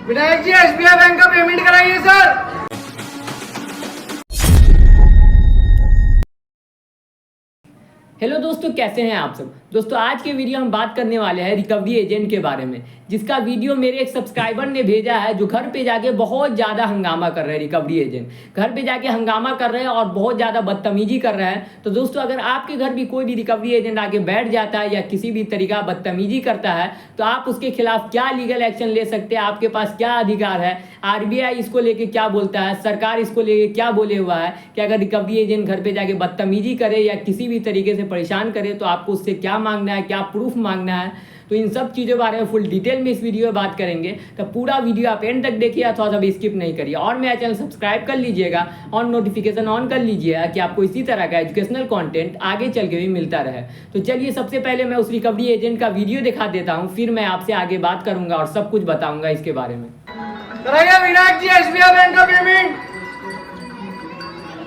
विनायक जी SBI bank का payment कराइए sir. Hello दोस्तों, कैसे हैं आप सब। दोस्तों आज के वीडियो हम बात करने वाले हैं रिकवरी एजेंट के बारे में, जिसका वीडियो मेरे एक सब्सक्राइबर ने भेजा है, जो घर पे जाके बहुत ज़्यादा हंगामा कर रहे हैं। रिकवरी एजेंट घर पे जाके हंगामा कर रहे हैं और बहुत ज़्यादा बदतमीजी कर रहे हैं। तो दोस्तों अगर आपके घर भी कोई भी रिकवरी एजेंट आके बैठ जाता है या किसी भी तरीका बदतमीजी करता है, तो आप उसके खिलाफ क्या लीगल एक्शन ले सकते हैं, आपके पास क्या अधिकार है, आरबीआई इसको लेके क्या बोलता है, सरकार इसको लेके क्या बोले हुआ है कि अगर रिकवरी एजेंट घर पे जाके बदतमीजी करे या किसी भी तरीके से परेशान करे तो आपको उससे क्या मांगना है, क्या प्रूफ मांगना है। तो इन सब चीज़ों के बारे में फुल डिटेल में इस वीडियो में बात करेंगे। तो पूरा वीडियो आप एंड तक देखिए, अथवा सब स्किप नहीं करिए और मेरा चैनल सब्सक्राइब कर लीजिएगा और नोटिफिकेशन ऑन कर लीजिएगा कि आपको इसी तरह का एजुकेशनल कंटेंट आगे चल के भी मिलता रहे। तो चलिए सबसे पहले मैं उस रिकवरी एजेंट का वीडियो दिखा देता हूँ, फिर मैं आपसे आगे बात करूँगा और सब कुछ बताऊँगा इसके बारे में। कराइए विनायक जी एसबीआई बैंक का पेमेंट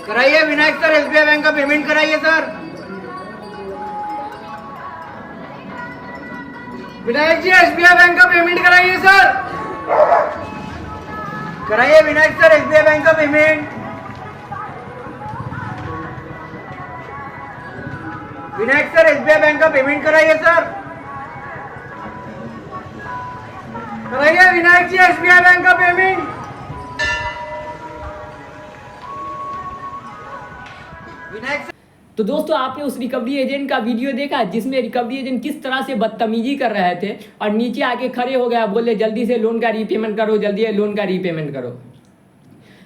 कराइए। विनायक सर एसबीआई बैंक का पेमेंट कराइए सर। विनायक जी एसबीआई बैंक का पेमेंट कराइए सर। कराइए विनायक सर एसबीआई बैंक का payment. Vinayak sir SBI bank का पेमेंट कराइए सर। कराइए विनायक जी एसबीआई बैंक का पेमेंट। विनायक तो दोस्तों आपने उस रिकवरी एजेंट का वीडियो देखा जिसमें रिकवरी एजेंट किस तरह से बदतमीजी कर रहे थे और नीचे आके खड़े हो गया, बोले जल्दी से लोन का रीपेमेंट करो, जल्दी से लोन का रीपेमेंट करो।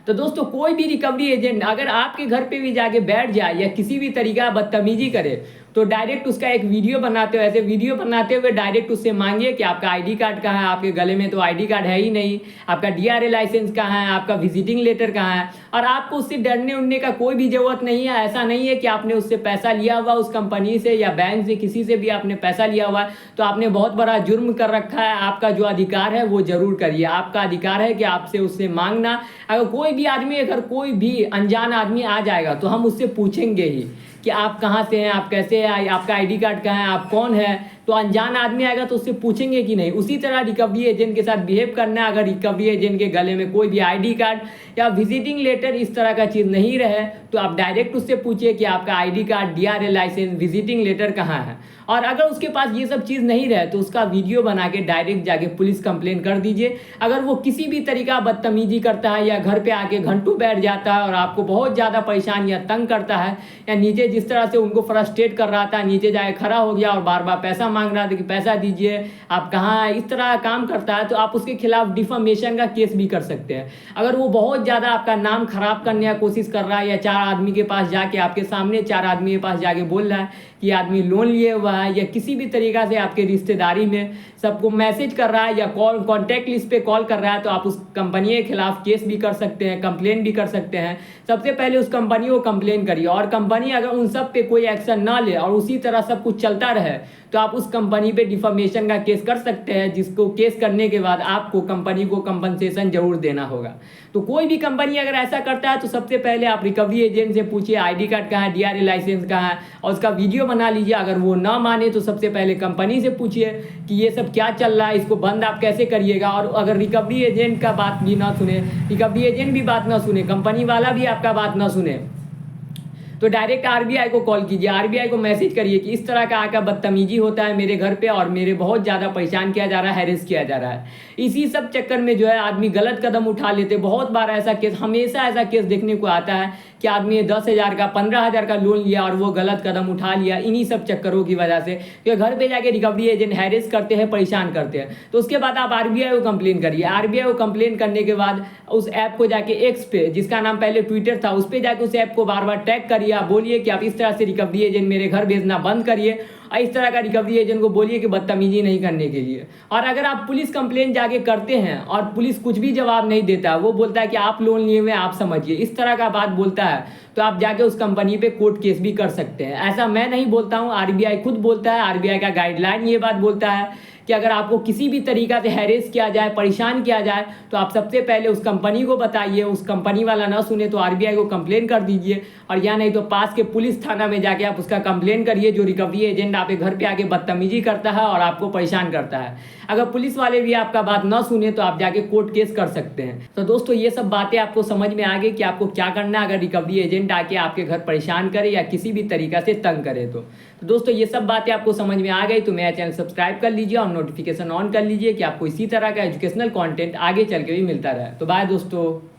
तो दोस्तों कोई भी रिकवरी एजेंट अगर आपके घर पे भी जाके बैठ जाए या किसी भी तरीका बदतमीजी करे तो डायरेक्ट उसका एक वीडियो बनाते हुए, ऐसे वीडियो बनाते हुए डायरेक्ट उससे मांगिए कि आपका आईडी कार्ड कहाँ है, आपके गले में तो आईडी कार्ड है ही नहीं, आपका डीआरए लाइसेंस कहाँ है, आपका विजिटिंग लेटर कहाँ है। और आपको उससे डरने उड़ने का कोई भी ज़रूरत नहीं है। ऐसा नहीं है कि आपने उससे पैसा लिया हुआ उस कंपनी से या बैंक से, किसी से भी आपने पैसा लिया हुआ है तो आपने बहुत बड़ा जुर्म कर रखा है। आपका जो अधिकार है वो जरूर करिए, आपका अधिकार है कि आपसे उससे मांगना। अगर कोई भी आदमी, अगर कोई भी अनजान आदमी आ जाएगा तो हम उससे पूछेंगे ही कि आप कहाँ से हैं, आप कैसे हैं, आपका आईडी कार्ड कहाँ है, आप कौन है। तो अनजान आदमी आएगा तो उससे पूछेंगे कि नहीं। उसी तरह रिकवरी एजेंट के साथ बिहेव करना है। अगर रिकवरी एजेंट के गले में कोई भी आईडी कार्ड या विजिटिंग लेटर इस तरह का चीज़ नहीं रहे तो आप डायरेक्ट उससे पूछिए कि आपका आईडी कार्ड, डीआरए लाइसेंस, विजिटिंग लेटर कहाँ है। और अगर उसके पास ये सब चीज़ नहीं रहे तो उसका वीडियो बना के डायरेक्ट जाके पुलिस कंप्लेन कर दीजिए। अगर वो किसी भी तरीका बदतमीजी करता है या घर पे आके घंटों बैठ जाता है और आपको बहुत ज़्यादा परेशान या तंग करता है, या नीचे जिस तरह से उनको फ्रस्ट्रेट कर रहा था, नीचे जाके खड़ा हो गया और बार बार पैसा मांग रहा था कि पैसा दीजिए, आप कहाँ हैं, इस तरह का काम करता है, तो आप उसके खिलाफ डिफामेशन का केस भी कर सकते हैं। अगर वो बहुत ज़्यादा आपका नाम खराब करने की कोशिश कर रहा है या चार आदमी के पास जाके, आपके सामने चार आदमी के पास जाके बोल रहा है कि आदमी लोन लिए हुआ है, या किसी भी तरीका से आपके रिश्तेदारी में सबको मैसेज कर रहा है या कॉल कॉन्टैक्ट लिस्ट पे कॉल कर रहा है, तो आप उस कंपनी के खिलाफ केस भी कर सकते हैं, कंप्लेन भी कर सकते हैं। सबसे पहले उस कंपनी को कंप्लेन करिए और कंपनी अगर उन सब पे कोई एक्शन ना ले और उसी तरह सब कुछ चलता रहे तो आप उस कंपनी पे डिफामेशन का केस कर सकते हैं, जिसको केस करने के बाद आपको कंपनी को कंपनसेशन जरूर देना होगा। तो कोई भी कंपनी अगर ऐसा करता है तो सबसे पहले आप रिकवरी एजेंट से पूछिए आईडी कार्ड कहाँ है, डीआरए लाइसेंस कहाँ है, और उसका वीडियो बना लीजिए। अगर वो ना माने तो सबसे पहले कंपनी से पूछिए कि ये सब क्या चल रहा है, इसको बंद आप कैसे करिएगा। और अगर रिकवरी एजेंट का बात भी ना सुने, रिकवरी एजेंट भी बात ना सुने, कंपनी वाला भी आपका बात ना सुने, तो डायरेक्ट आरबीआई को कॉल कीजिए, आरबीआई को मैसेज करिए कि इस तरह का आकर बदतमीजी होता है मेरे घर पे और मेरे बहुत ज़्यादा परेशान किया जा रहा है, हैरेस किया जा रहा है। इसी सब चक्कर में जो है आदमी गलत कदम उठा लेते। बहुत बार ऐसा केस, हमेशा ऐसा केस देखने को आता है कि आदमी 10,000 का, 15,000 का लोन लिया और वो गलत कदम उठा लिया इन्हीं सब चक्करों की वजह से, कि घर पे जाके रिकवरी एजेंट हैरेस करते हैं, परेशान करते हैं। तो उसके बाद आप आरबीआई को कंप्लेन करिए। आरबीआई को कंप्लेन करने के बाद उस ऐप को जाके एक्स पे, जिसका नाम पहले ट्विटर था, उस पर जाके उस ऐप को बार बार टैग करिए। आप बोलिए कि आप इस तरह से रिकवरी एजेंट मेरे घर भेजना बंद करिए और इस तरह का रिकवरी एजेंट को बोलिए कि बदतमीजी नहीं करने के लिए। और अगर आप पुलिस कंप्लेन जाके करते हैं और पुलिस कुछ भी जवाब नहीं देता, वो बोलता है कि आप लोन लिए हुए आप समझिए, इस तरह का बात बोलता है, तो आप जाके उस कंपनी पे कोर्ट केस भी कर सकते हैं। ऐसा मैं नहीं बोलता हूँ, आरबीआई खुद बोलता है, आरबीआई का गाइडलाइन ये बात बोलता है कि अगर आपको किसी भी तरीका से हैरेस किया जाए, परेशान किया जाए, तो आप सबसे पहले उस कंपनी को बताइए, उस कंपनी वाला ना सुने तो आरबीआई को कंप्लेन कर दीजिए, और या नहीं तो पास के पुलिस थाना में जाके आप उसका कंप्लेन करिए जो रिकवरी एजेंट आपके घर पे आके बदतमीजी करता है और आपको परेशान करता है। अगर पुलिस वाले भी आपका बात ना सुने तो आप जाके कोर्ट केस कर सकते हैं। तो दोस्तों ये सब बातें आपको समझ में आ गई कि आपको क्या करना है अगर रिकवरी एजेंट आके आपके घर परेशान करे या किसी भी तरीका से तंग करे तो दोस्तों ये सब बातें आपको समझ में आ गई तो मेरा चैनल सब्सक्राइब कर लीजिए और नोटिफिकेशन ऑन कर लीजिए कि आपको इसी तरह का एजुकेशनल कंटेंट आगे चल के भी मिलता रहे। तो बाय दोस्तों।